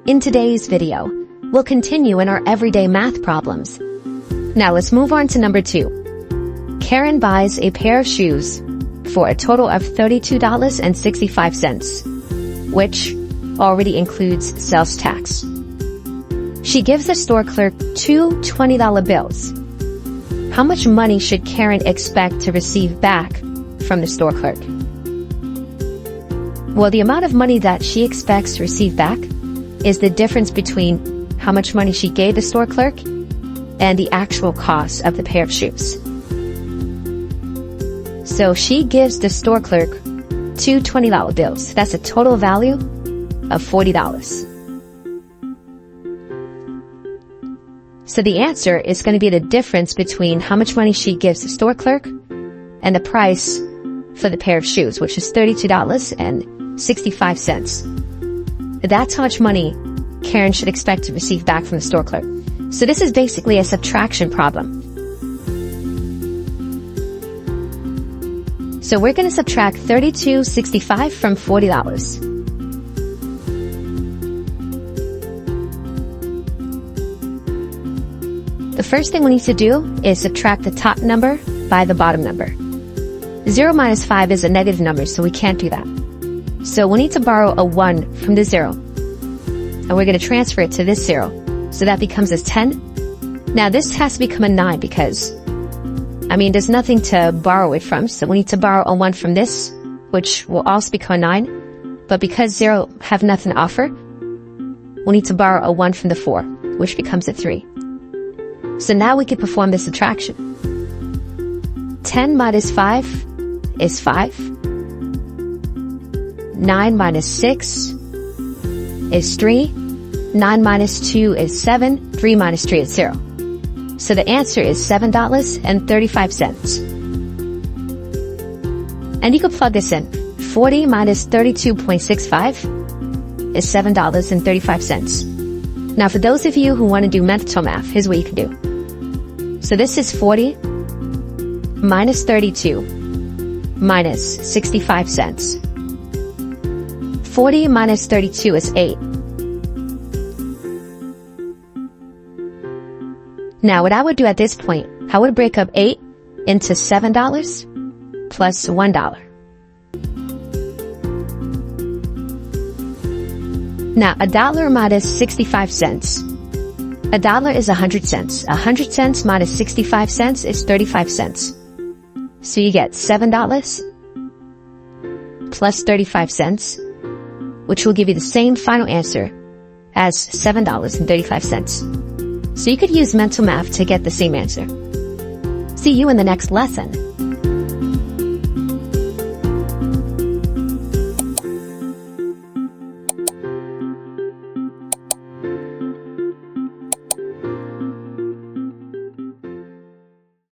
In today's video, we'll continue in our everyday math problems. Now let's move on to number 2. Karen buys a pair of shoes for a total of $32.65, which already includes sales tax. She gives the store clerk 2 $20 bills. How much money should Karen expect to receive back from the store clerk? Well, the amount of money that she expects to receive back is the difference between how much money she gave the store clerk and the actual cost of the pair of shoes. So she gives the store clerk 2 $20 bills. That's a total value of $40. So the answer is going to be the difference between how much money she gives the store clerk and the price for the pair of shoes, which is $32.65. That's how much money Karen should expect to receive back from the store clerk. So this is basically a subtraction problem. So we're going to subtract $32.65 from $40. The first thing we need to do is subtract the top number by the bottom number. 0 minus 5 is a negative number, so we can't do that. So we need to borrow a 1 from the 0. And we're going to transfer it to this 0. So that becomes a 10. Now this has to become a 9 because, there's nothing to borrow it from. So we need to borrow a 1 from this, which will also become a 9. But because 0 have nothing to offer, we need to borrow a 1 from the 4, which becomes a 3. So now we can perform the subtraction. 10 minus 5 is 5. 9 minus 6 is 3. 9 minus 2 is 7. 3 minus 3 is 0. So the answer is $7.35. And you can plug this in. 40 minus 32.65 is $7.35. Now for those of you who want to do mental math, here's what you can do. So this is 40 minus 32 minus 65 cents. 40 minus 32 is 8. Now what I would do at this point, I would break up 8 into $7 plus $1. Now $1 minus 65 cents. $1 is 100 cents. 100 cents minus 65 cents is 35 cents. So you get $7 plus 35 cents, which will give you the same final answer as $7.35. So you could use mental math to get the same answer. See you in the next lesson.